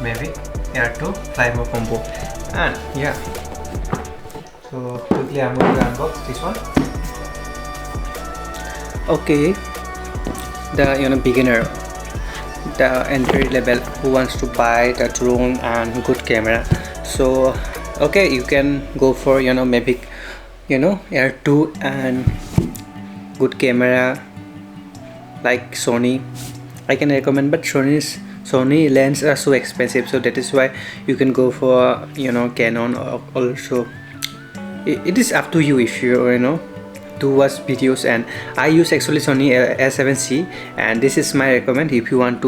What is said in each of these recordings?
Mavic Air 2 fly mode combo. And yeah, so quickly I'm going to unbox this one. Okay, the beginner, the entry level who wants to buy the drone and good camera. So okay, you can go for Mavic Air 2 and good camera like Sony. I can recommend, but Sony lens are so expensive, so that is why you can go for Canon also. It is up to you if you to watch videos. And I use actually Sony A7C, and this is my recommend. If you want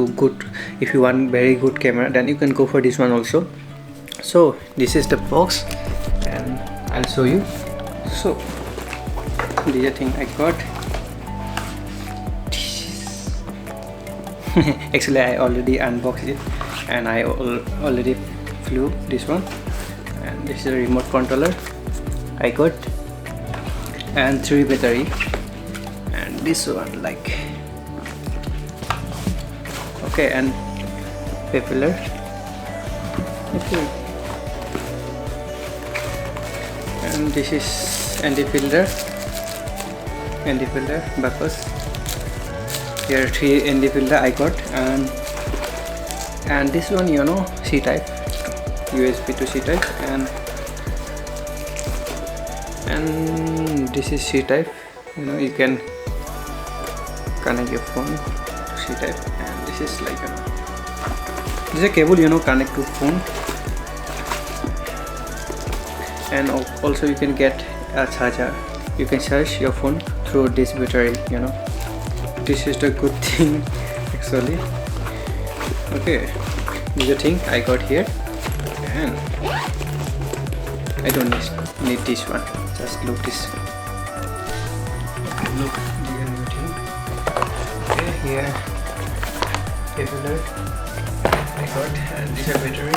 very good camera, then you can go for this one also. So this is the box, and I'll show you. So this is the thing I got. Actually I already unboxed it, and I already flew this one. And this is a remote controller I got, and 3 battery, and this one like okay, and propeller. Okay, and this is anti-filter buckles. Here 3 anti-filter I got, and this one C-type, USB to C-type, and this is C-type. You can connect your phone to C-type, and this is like this is a cable connect to phone. And also you can get a charger. You can charge your phone through this battery. This is the good thing actually. Okay, this is the thing I got here, and I don't need this one. Just look this. Look, this is the thing. Okay, here cable I got, and this is a battery.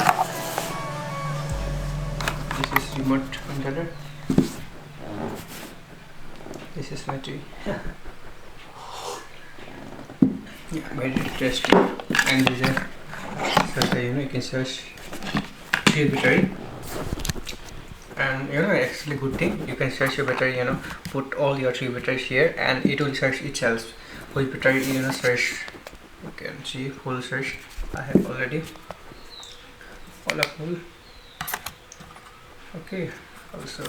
This is remote controller. This is battery. Yeah, very interesting. And this is you can search 3 battery. And actually good thing, you can search your battery, put all your 3 batteries here, and it will search itself. Which battery search. You can see full search. I have already all are full. Okay, also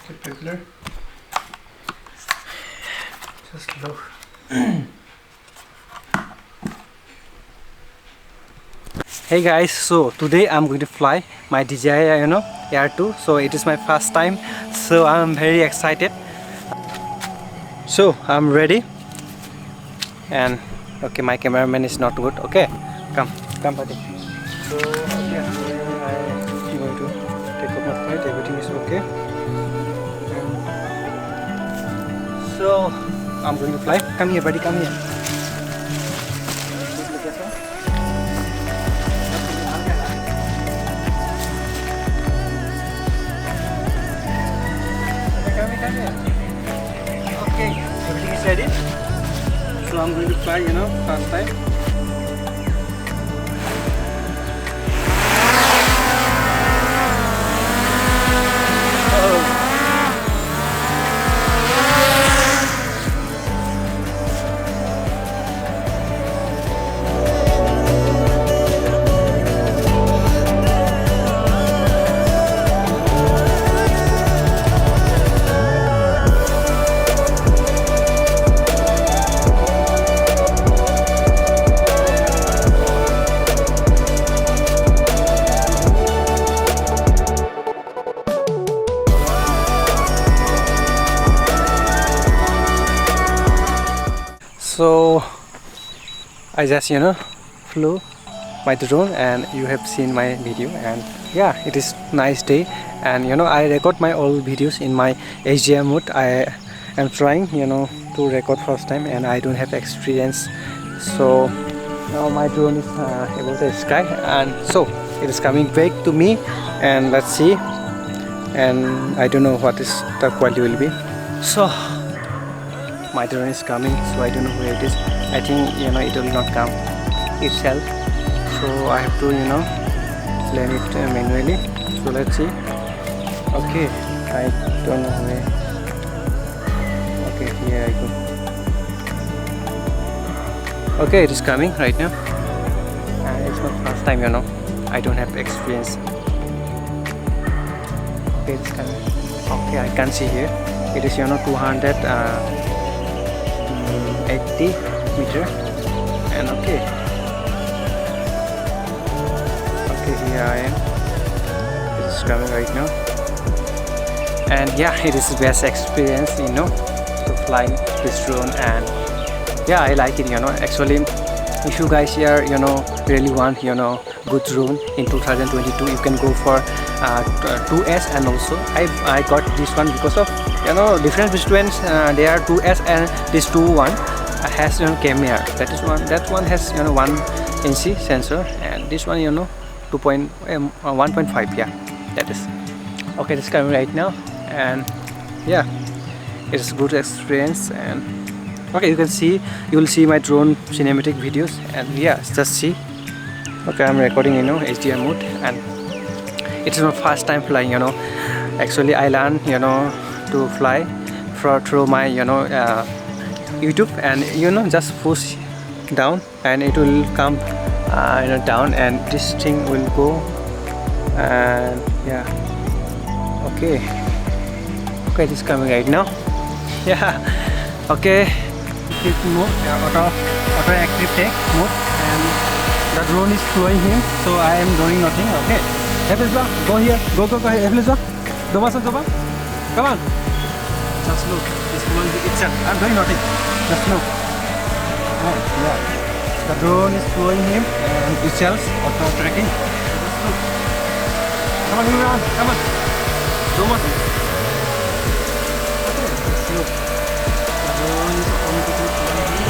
the propeller. Just look. Hey guys, so today I'm going to fly my DJI Air 2. So it is my first time, so I'm very excited. So I'm ready, and okay, my cameraman is not good. Okay, come buddy. So okay, I'm going to take off my flight. Everything is okay. So I'm going to fly. Come here buddy, come here. Okay, everything is ready. So I'm going to fly, first time. So I just flew my drone, and you have seen my video, and yeah, it is nice day. And I record my old videos in my HDR mode. I am trying to record first time, and I don't have experience. So now my drone is above the sky, and so it is coming back to me, and let's see. And I don't know what is the quality will be. So my drone is coming, so I don't know where it is. I think it will not come itself, so I have to plan it manually. So let's see. Okay, I don't know where. Okay, here I go. Okay, it is coming right now, and it's my first time, I don't have experience. Okay, it's coming. Okay, I can see here it is 280 meter, and okay, here I am. It is coming right now, and yeah, it is the best experience, to fly this drone. And yeah, I like it. Actually, if you guys here really want good drone in 2022, you can go for 2S. And also I got this one because of difference between there are 2S and this 2.1 has camera. That one has 1 inch sensor, and this one 1.5. Yeah, that is okay. It's coming right now, and yeah, it's good experience. And okay, you will see my drone cinematic videos, and yeah, just see. Okay, I'm recording HDR mode, and it's my first time flying. Actually I learned to fly through my YouTube, and just push down and it will come down, and this thing will go. And yeah, okay, it is coming right now. Yeah, okay, quick mode, auto active take mode, and the drone is flowing him, so I am doing nothing. Okay, Evelisa, go here, go Evelisa, Doma, come on, just look, it's flowing itself. I'm doing nothing, just look. Oh yeah, the drone is flowing him and itself auto tracking. Just look, come on, Imran, come on, Doma. Okay, just look, the drone is automatically flowing him.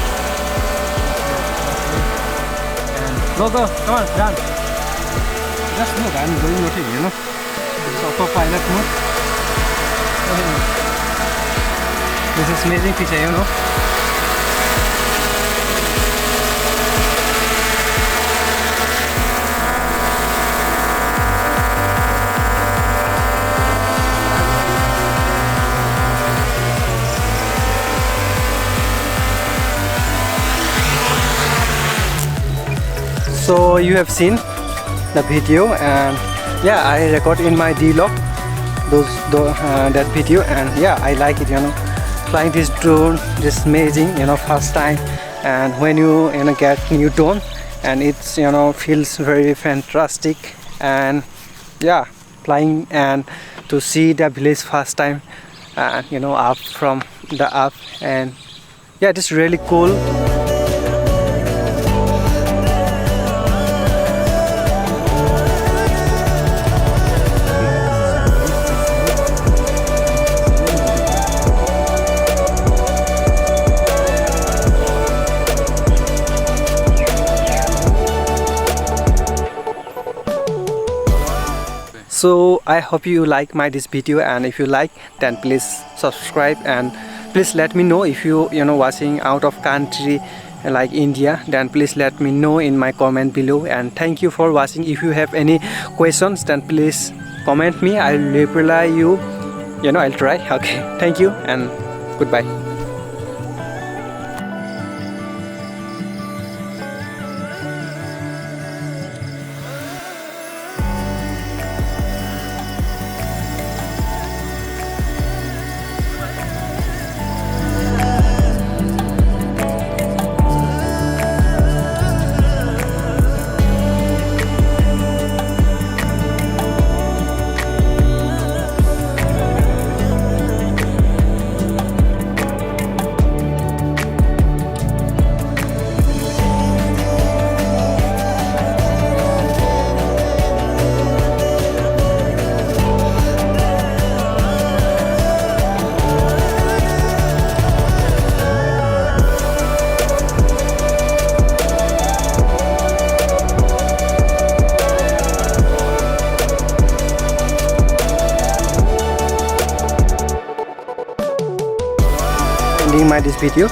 Go, come on, run. Just look, I'm doing nothing, It's autopilot mode. This is amazing feature, So you have seen the video, and yeah, I record in my D-Log that video, and yeah, I like it, flying this drone. This is amazing, first time. And when you get new drone, and it's feels very fantastic. And yeah, flying and to see the village first time, and up from the up, and yeah, it is really cool. So I hope you like this video, and if you like, then please subscribe, and please let me know if you watching out of country like India, then please let me know in my comment below. And thank you for watching. If you have any questions, then please comment me, I'll reply you, I'll try. Okay, thank you and goodbye. ending this video.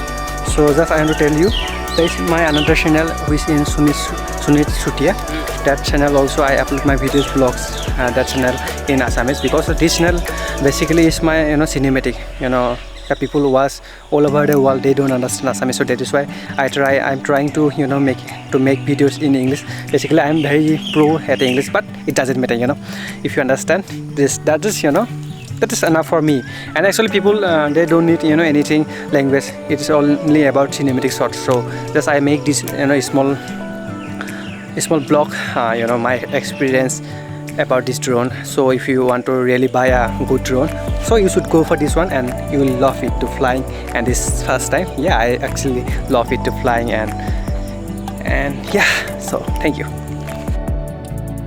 So just I want to tell you, there is my another channel which is Sunit Sutia. that channel also I upload my videos, vlogs, that channel in Assamese, because this channel basically is my cinematic. The people who was all over the world, they don't understand Assamese, so that is why I'm trying to make videos in English. Basically I'm very pro at English, but it doesn't matter, if you understand this, that is enough for me. And actually people they don't need anything language, it is only about cinematic shots. So just I make this small blog, my experience about this drone. So if you want to really buy a good drone, so you should go for this one, and you will love it to flying. And this first time, yeah, I actually love it to flying, and yeah, so thank you.